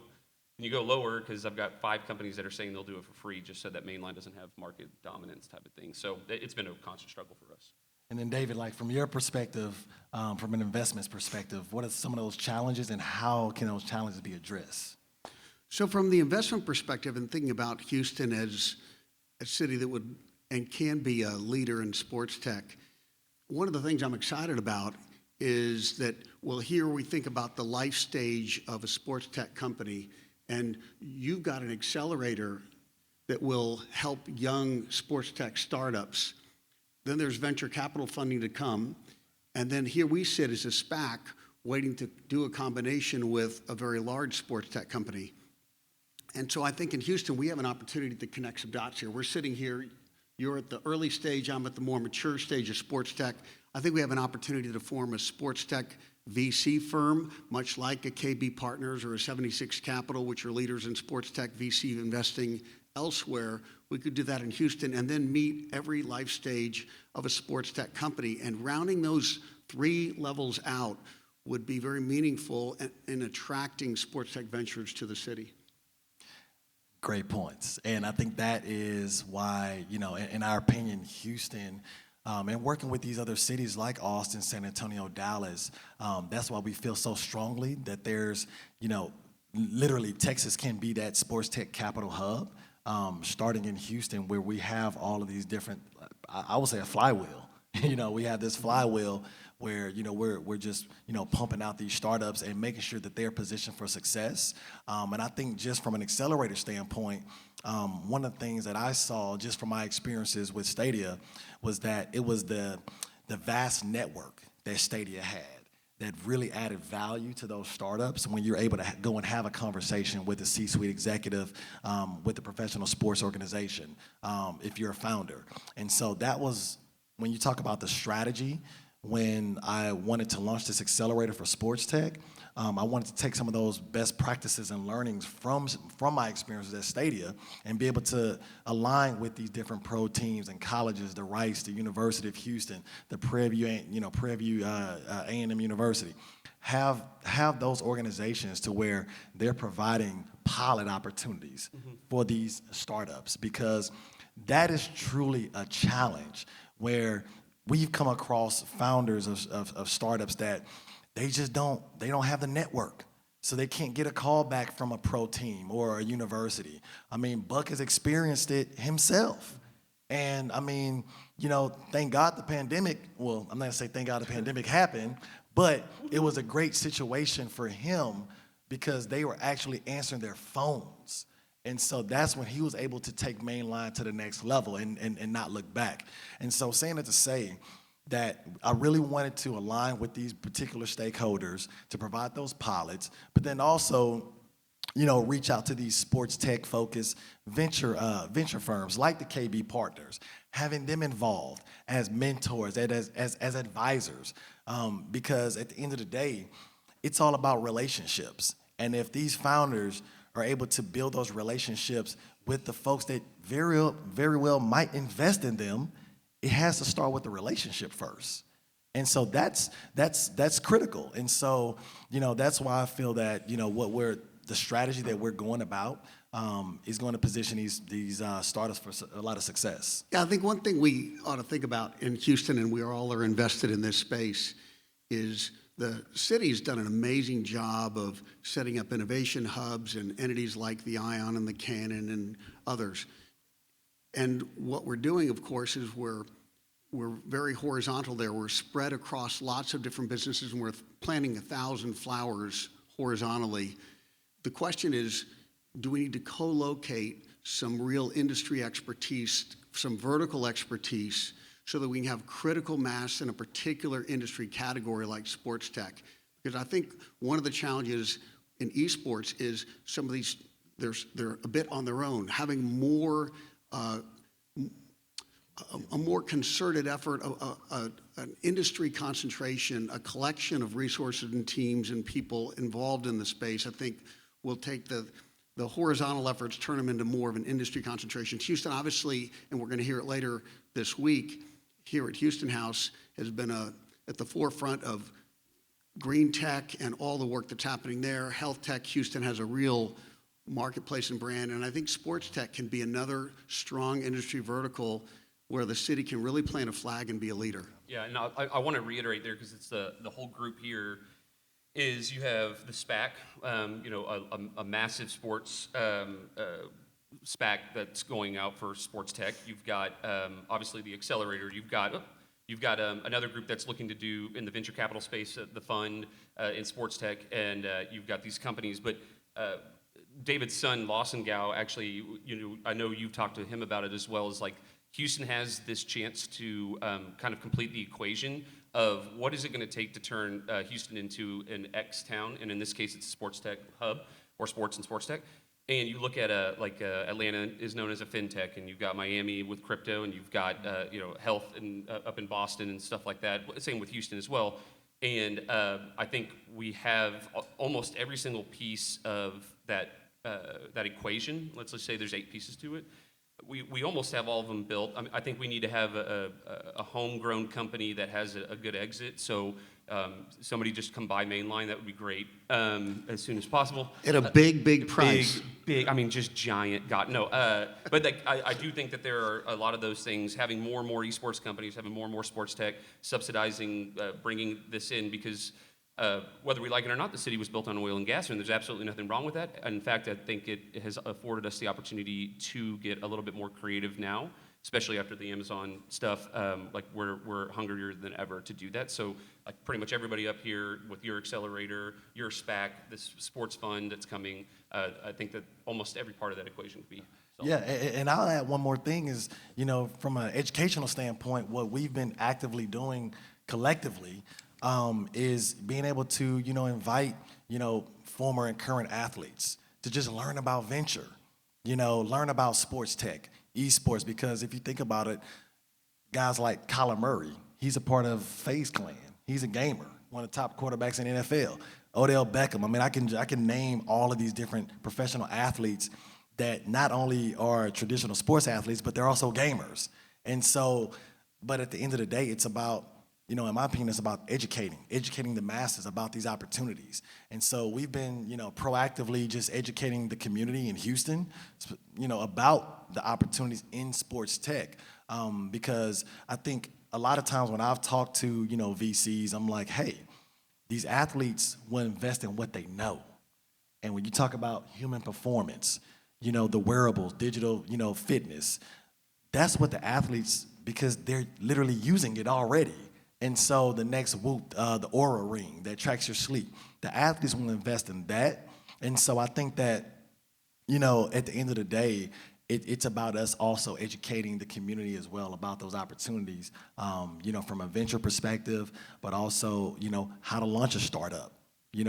lower? Because I've got 5 companies that are saying they'll do it for free just so that Mainline doesn't have market dominance type of thing. So it's been a constant struggle for us. And then David, like from your perspective, from an investments perspective, what are some of those challenges and how can those challenges be addressed? So from the investment perspective and thinking about Houston as a city that would and can be a leader in sports tech, one of the things I'm excited about is that, well, here we think about the life stage of a sports tech company, and you've got an accelerator that will help young sports tech startups. Then there's venture capital funding to come, and then here we sit as a SPAC waiting to do a combination with a very large sports tech company. And so I think in Houston, we have an opportunity to connect some dots here. We're sitting here, you're at the early stage, I'm at the more mature stage of sports tech. I think we have an opportunity to form a sports tech VC firm, much like a KB Partners or a 76 Capital, which are leaders in sports tech VC investing elsewhere. We could do that in Houston and then meet every life stage of a sports tech company. And rounding those 3 levels out would be very meaningful in attracting sports tech ventures to the city. Great points. And I think that is why, in our opinion, Houston, and working with these other cities like Austin, San Antonio, Dallas, that's why we feel so strongly that there's, literally Texas can be that sports tech capital hub, starting in Houston where we have all of these different, I would say a flywheel. We have this flywheel where, we're just, pumping out these startups and making sure that they're positioned for success. And I think just from an accelerator standpoint, one of the things that I saw just from my experiences with Stadia was that it was the vast network that Stadia had that really added value to those startups when you're able to go and have a conversation with a C-suite executive, with a professional sports organization, if you're a founder. And so that was, when you talk about the strategy, when I wanted to launch this accelerator for sports tech, I wanted to take some of those best practices and learnings from my experiences at Stadia and be able to align with these different pro teams and colleges, the Rice, the University of Houston, the Prairie View A&M University. Have those organizations to where they're providing pilot opportunities for these startups, because that is truly a challenge where we've come across founders of startups that they don't have the network. So they can't get a call back from a pro team or a university. I mean, Buck has experienced it himself. And I mean, thank God the pandemic, well, I'm not gonna say thank God the pandemic happened, but it was a great situation for him because they were actually answering their phones. And so that's when he was able to take Mainline to the next level and not look back. And so saying it to say that I really wanted to align with these particular stakeholders to provide those pilots, but then also, reach out to these sports tech focused venture firms like the KB Partners, having them involved as mentors, as advisors, because at the end of the day, it's all about relationships. And if these founders are able to build those relationships with the folks that very well might invest in them, it has to start with the relationship first. And so that's critical. And so, that's why I feel that, the strategy that we're going about is going to position these startups for a lot of success. Yeah, I think one thing we ought to think about in Houston, and we all are invested in this space, is the city's done an amazing job of setting up innovation hubs and entities like the Ion and the Cannon and others. And what we're doing, of course, is we're very horizontal there. We're spread across lots of different businesses, and we're planting 1,000 flowers horizontally. The question is, do we need to co-locate some real industry expertise, some vertical expertise, so that we can have critical mass in a particular industry category like sports tech? Because I think one of the challenges in esports is some of these, they're a bit on their own. Having more, a more concerted effort, an industry concentration, a collection of resources and teams and people involved in the space, I think will take the horizontal efforts, turn them into more of an industry concentration. Houston, obviously, and we're going to hear it later this week, here at Houston House, has been at the forefront of green tech and all the work that's happening there. Health tech, Houston has a real marketplace and brand, and I think sports tech can be another strong industry vertical where the city can really plant a flag and be a leader. Yeah, and I want to reiterate there, because it's the whole group here, is you have the SPAC, a massive sports SPAC that's going out for sports tech. You've got obviously the Accelerator. You've got another group that's looking to do in the venture capital space, the fund in sports tech, and you've got these companies. But David's son, Lawson Gao, actually, I know you've talked to him about it as well, as like Houston has this chance to kind of complete the equation of what is it going to take to turn Houston into an X town, and in this case, it's a sports tech hub, or sports and sports tech. And you look at Atlanta is known as a fintech, and you've got Miami with crypto, and you've got health and up in Boston and stuff like that. Same with Houston as well. And I think we have almost every single piece of that equation. Let's just say there's 8 pieces to it. We almost have all of them built. I think we need to have a homegrown company that has a good exit. So somebody just come by Mainline, that would be great, as soon as possible. At a big price. Big, just giant. But I do think that there are a lot of those things, having more and more esports companies, having more and more sports tech, subsidizing, bringing this in, because whether we like it or not, the city was built on oil and gas, and there's absolutely nothing wrong with that. In fact, I think it has afforded us the opportunity to get a little bit more creative now, especially after the Amazon stuff. We're hungrier than ever to do that. So pretty much everybody up here with your Accelerator, your SPAC, this sports fund that's coming, I think that almost every part of that equation would be solved. Yeah, and I'll add one more thing is, from an educational standpoint, what we've been actively doing collectively is being able to, invite, former and current athletes to just learn about venture, learn about sports tech, esports, because if you think about it, guys like Kyler Murray, he's a part of FaZe Clan. He's a gamer, one of the top quarterbacks in the NFL. Odell Beckham. I mean, I can name all of these different professional athletes that not only are traditional sports athletes, but they're also gamers. And so, but at the end of the day, it's about, in my opinion, it's about educating the masses about these opportunities. And so we've been, proactively just educating the community in Houston, about the opportunities in sports tech. Because I think a lot of times when I've talked to, VCs, I'm like, hey, these athletes will invest in what they know. And when you talk about human performance, the wearables, digital, fitness, that's what the athletes, because they're literally using it already. And so the next Whoop, the Aura Ring that tracks your sleep, the athletes will invest in that. And so I think that, at the end of the day, it's about us also educating the community as well about those opportunities, from a venture perspective, but also, how to launch a startup,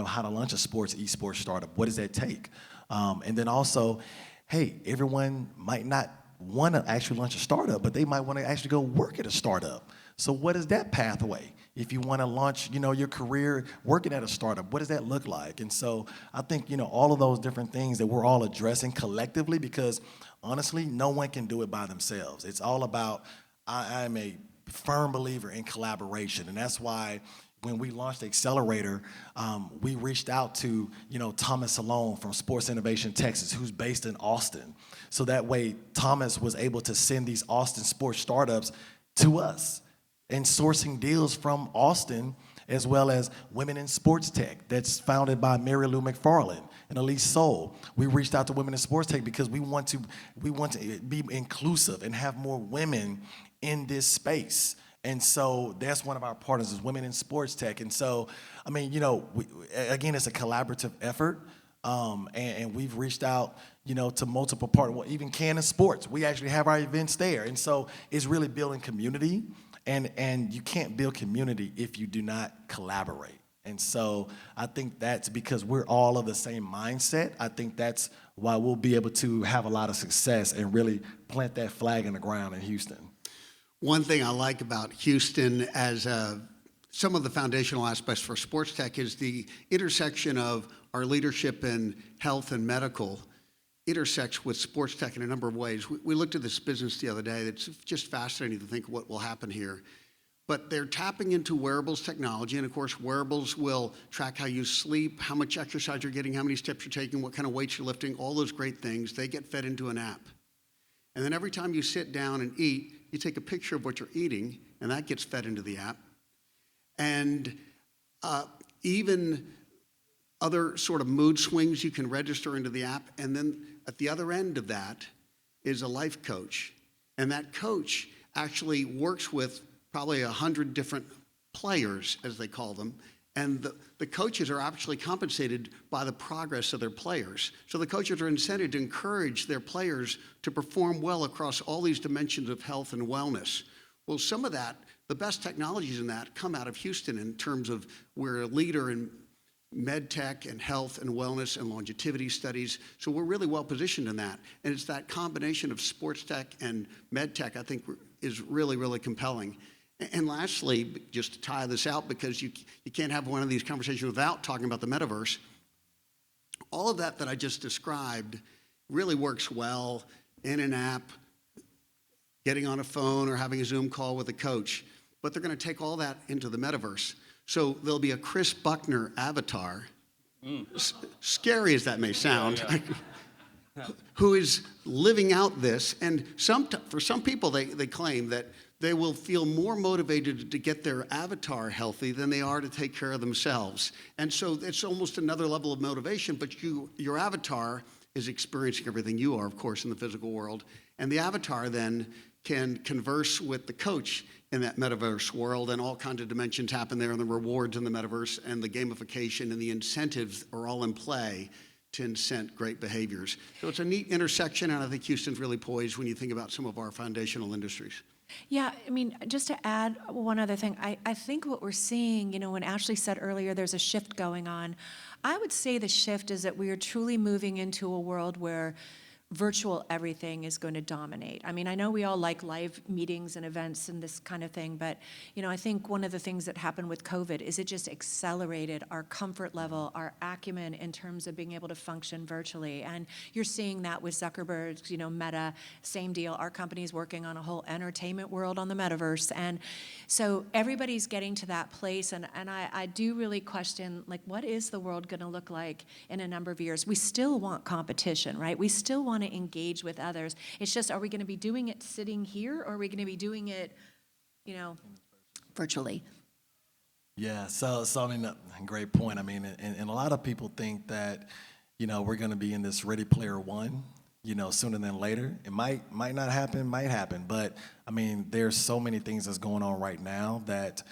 how to launch a esports startup. What does that take? And then also, hey, everyone might not want to actually launch a startup, but they might want to actually go work at a startup. So what is that pathway? If you want to launch, your career working at a startup, what does that look like? And so I think, all of those different things that we're all addressing collectively, because honestly, no one can do it by themselves. It's all about, I'm a firm believer in collaboration, and that's why when we launched Accelerator, we reached out to, Thomas Salone from Sports Innovation Texas, who's based in Austin. So that way, Thomas was able to send these Austin sports startups to us and sourcing deals from Austin, as well as Women in Sports Tech that's founded by Mary Lou McFarland and Elise Soul. We reached out to Women in Sports Tech because we want to be inclusive and have more women in this space. And so that's one of our partners is Women in Sports Tech. And so, again, it's a collaborative effort. And we've reached out, to multiple partners, well, even Cannon Sports. We actually have our events there. And so it's really building community. And you can't build community if you do not collaborate. And so I think that's because we're all of the same mindset. I think that's why we'll be able to have a lot of success and really plant that flag in the ground in Houston. One thing I like about Houston as some of the foundational aspects for sports tech is the intersection of our leadership in health and medical intersects with sports tech in a number of ways. We looked at this business the other day. It's just fascinating to think what will happen here. But they're tapping into wearables technology, and of course, wearables will track how you sleep, how much exercise you're getting, how many steps you're taking, what kind of weights you're lifting, all those great things. They get fed into an app. And then every time you sit down and eat, you take a picture of what you're eating, and that gets fed into the app. And even other sort of mood swings you can register into the app. And then at the other end of that is a life coach. And that coach actually works with probably 100 different players, as they call them. And the coaches are actually compensated by the progress of their players. So the coaches are incented to encourage their players to perform well across all these dimensions of health and wellness. Well, some of that, the best technologies in that come out of Houston in terms of we're a leader in med tech and health and wellness and longevity studies. So we're really well positioned in that. And it's that combination of sports tech and med tech I think is really, really compelling. And lastly, just to tie this out, because you can't have one of these conversations without talking about the metaverse, all of that I just described really works well in an app, getting on a phone or having a Zoom call with a coach. But they're going to take all that into the metaverse. So there'll be a Chris Buckner avatar, scary as that may sound, who is living out this. And for some people, they claim that they will feel more motivated to get their avatar healthy than they are to take care of themselves. And so it's almost another level of motivation, but your avatar is experiencing everything you are, of course, in the physical world. And the avatar then can converse with the coach in that metaverse world, and all kinds of dimensions happen there, and the rewards in the metaverse and the gamification and the incentives are all in play to incent great behaviors. So it's a neat intersection, and I think Houston's really poised when you think about some of our foundational industries. Yeah, I mean, just to add one other thing, I think what we're seeing, when Ashley said earlier there's a shift going on, I would say the shift is that we are truly moving into a world where virtual everything is going to dominate. I mean, I know we all like live meetings and events and this kind of thing, but, I think one of the things that happened with COVID is it just accelerated our comfort level, our acumen in terms of being able to function virtually. And you're seeing that with Zuckerberg's, Meta, same deal. Our company's working on a whole entertainment world on the metaverse. And so everybody's getting to that place. And I do really question, what is the world going to look like in a number of years? We still want competition, right? We still want to engage with others. It's just, are we going to be doing it sitting here, or are we going to be doing it, virtually? Yeah, so I mean, great point. I mean, and a lot of people think that, we're going to be in this Ready Player One, sooner than later. It might not happen, might happen. But, I mean, there's so many things that's going on right now that,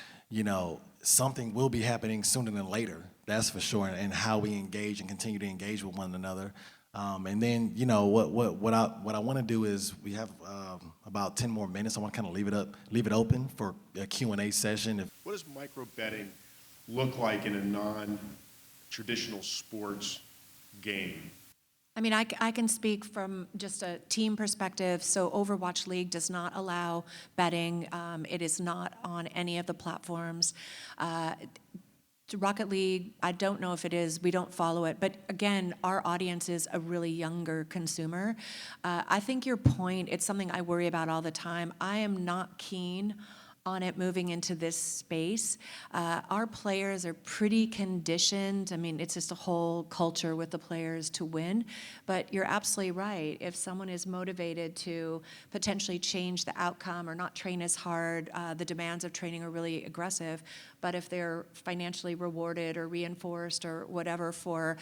something will be happening sooner than later. That's for sure. And how we engage and continue to engage with one another. And then, what I want to do is we have about 10 more minutes. I want to kind of leave it open for a Q&A session. What does micro betting look like in a non-traditional sports game? I mean, I can speak from just a team perspective. So Overwatch League does not allow betting. It is not on any of the platforms. Rocket League, I don't know if it is. We don't follow it. But again, our audience is a really younger consumer. I think your point, it's something I worry about all the time. I am not keen on it moving into this space. Our players are pretty conditioned. I mean, it's just a whole culture with the players to win. But you're absolutely right. If someone is motivated to potentially change the outcome or not train as hard, the demands of training are really aggressive. But if they're financially rewarded or reinforced or whatever for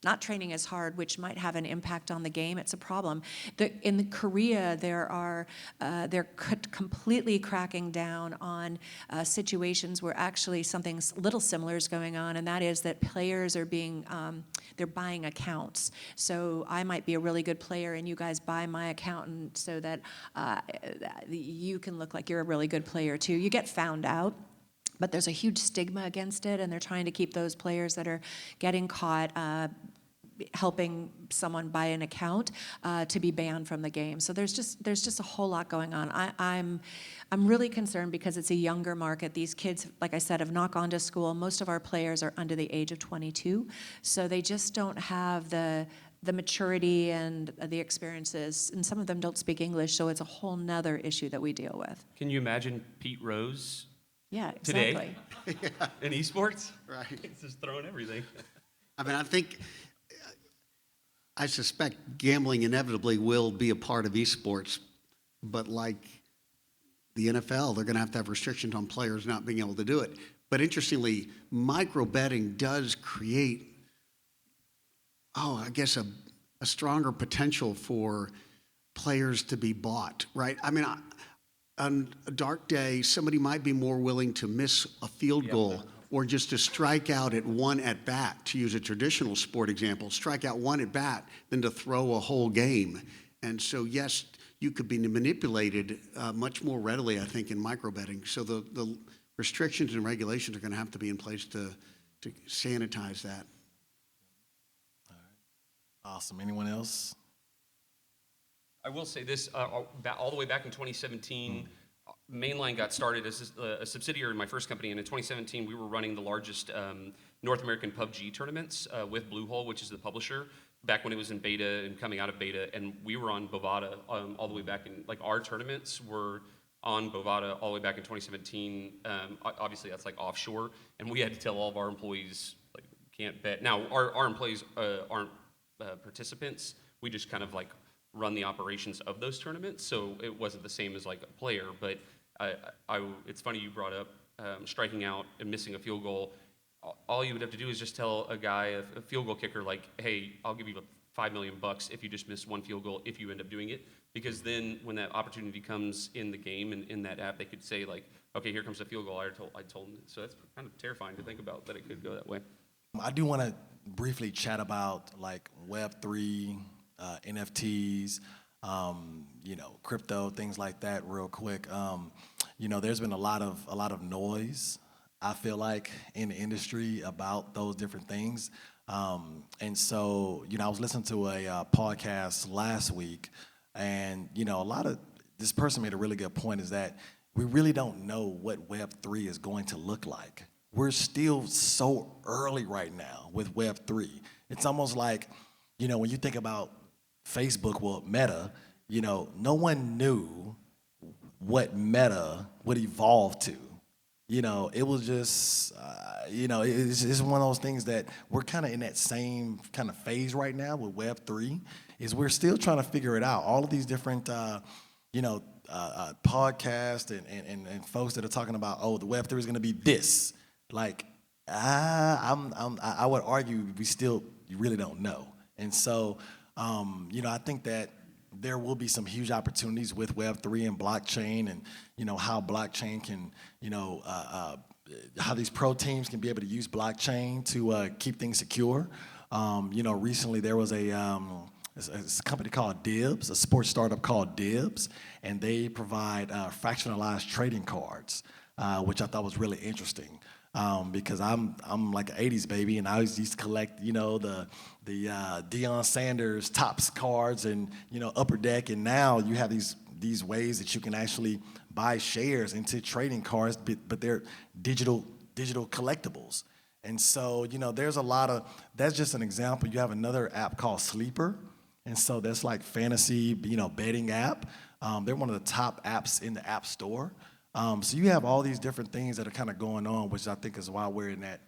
not training as hard, which might have an impact on the game, it's a problem. In Korea, they're completely cracking down on situations where actually something little similar is going on, and that is that players are they're buying accounts. So I might be a really good player, and you guys buy my account, and so that you can look like you're a really good player too. You get found out. But there's a huge stigma against it, and they're trying to keep those players that are getting caught helping someone buy an account to be banned from the game. So there's just a whole lot going on. I'm really concerned because it's a younger market. These kids, like I said, have not gone to school. Most of our players are under the age of 22, so they just don't have the maturity and the experiences, and some of them don't speak English, so it's a whole nother issue that we deal with. Can you imagine Pete Rose? Yeah, exactly. Today in esports? Right. It's just throwing everything. I mean, I suspect gambling inevitably will be a part of esports, but like the NFL, they're going to have restrictions on players not being able to do it. But interestingly, micro betting does create, I guess, a stronger potential for players to be bought, right? I mean, on a dark day, somebody might be more willing to miss a field goal or just to strike out at one at bat, to use a traditional sport example, strike out one at bat than to throw a whole game. And so, yes, you could be manipulated much more readily, I think, in micro betting. So the restrictions and regulations are going to have to be in place to sanitize that. All right. Awesome. Anyone else? I will say this, all the way back in 2017, Mainline got started as a subsidiary of my first company, and in 2017 we were running the largest North American PUBG tournaments with Bluehole, which is the publisher, back when it was in beta and coming out of beta, and we were on Bovada all the way back in, like, our tournaments were on Bovada all the way back in 2017. Obviously that's like offshore, and we had to tell all of our employees, like, can't bet. Now our employees aren't participants, we just kind of like run the operations of those tournaments, so it wasn't the same as like a player. But it's funny you brought up striking out and missing a field goal. All you would have to do is just tell a guy, a field goal kicker, like, hey, I'll give you $5 million if you just miss one field goal if you end up doing it. Because then when that opportunity comes in the game and in that app, they could say, like, okay, here comes a field goal, I told them. So that's kind of terrifying to think about, that it could go that way. I do want to briefly chat about like Web3, NFTs, crypto, things like that real quick. There's been a lot of noise, I feel like, in the industry about those different things. And so, I was listening to a podcast last week, and, this person made a really good point, is that we really don't know what Web3 is going to look like. We're still so early right now with Web3. It's almost like, when you think about Facebook, well, Meta, no one knew what Meta would evolve to. It was just, it's one of those things that we're kind of in that same kind of phase right now with Web3, is we're still trying to figure it out. All of these different, podcasts and folks that are talking about, the Web3 is going to be this. Like, I would argue you really don't know. And so, I think that there will be some huge opportunities with Web3 and blockchain, and, how blockchain can, how these pro teams can be able to use blockchain to keep things secure. Recently there was a company called Dibs, a sports startup called Dibs, and they provide fractionalized trading cards, which I thought was really interesting. Because I'm like an 80s baby, and I always used to collect, the Deion Sanders Topps cards and, Upper Deck, and now you have these ways that you can actually buy shares into trading cards, but they're digital collectibles. And so, there's a lot of, that's just an example. You have another app called Sleeper, and so that's like fantasy, betting app. They're one of the top apps in the App Store. So you have all these different things that are kind of going on, which I think is why we're in that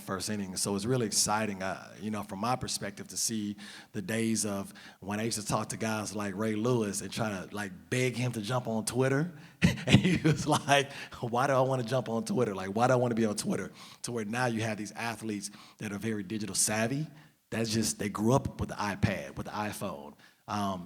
first inning. So it's really exciting, from my perspective, to see the days of when I used to talk to guys like Ray Lewis and try to like beg him to jump on Twitter, and he was like, "Why do I want to jump on Twitter? Like, why do I want to be on Twitter?" To where now you have these athletes that are very digital savvy. That's just they grew up with the iPad, with the iPhone.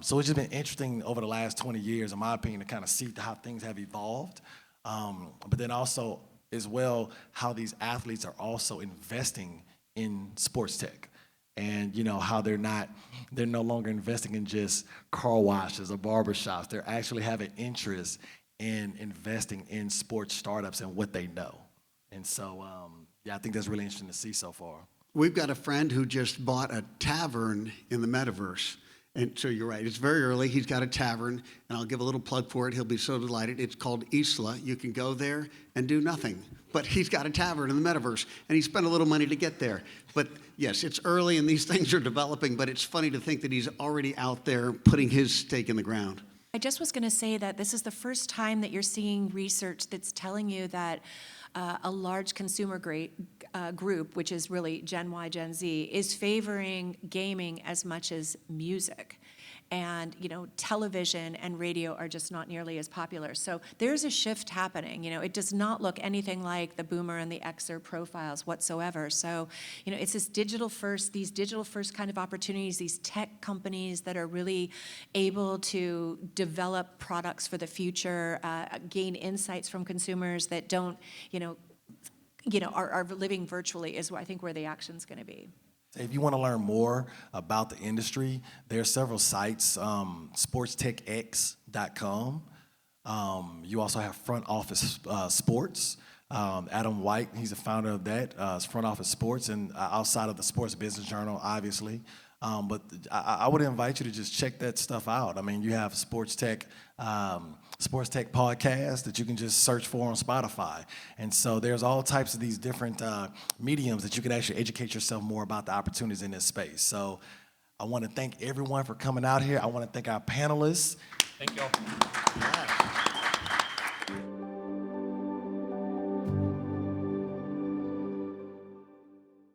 So it's just been interesting over the last 20 years, in my opinion, to kind of see how things have evolved. But then also, as well, how these athletes are also investing in sports tech. And, how they're no longer investing in just car washes or barbershops. They're actually having interest in investing in sports startups and what they know. And so, I think that's really interesting to see so far. We've got a friend who just bought a tavern in the metaverse. And so you're right, it's very early. He's got a tavern, and I'll give a little plug for it. He'll be so delighted. It's called Isla. You can go there and do nothing. But he's got a tavern in the metaverse, and he spent a little money to get there. But yes, it's early, and these things are developing, but it's funny to think that he's already out there putting his stake in the ground. I just was going to say that this is the first time that you're seeing research that's telling you that a large consumer group, which is really Gen Y, Gen Z, is favoring gaming as much as music. And, television and radio are just not nearly as popular. So there's a shift happening. It does not look anything like the Boomer and the Xer profiles whatsoever. So, it's these digital first kind of opportunities, these tech companies that are really able to develop products for the future, gain insights from consumers that don't, are living virtually is, I think, where the action's going to be. If you want to learn more about the industry, there are several sites, sportstechx.com. You also have Front Office Sports. Adam White, he's the founder of that, Front Office Sports, and outside of the Sports Business Journal, obviously. But I would invite you to just check that stuff out. I mean, you have Sports Tech podcast that you can just search for on Spotify. And so there's all types of these different mediums that you can actually educate yourself more about the opportunities in this space. So I want to thank everyone for coming out here. I want to thank our panelists. Thank y'all. Yeah.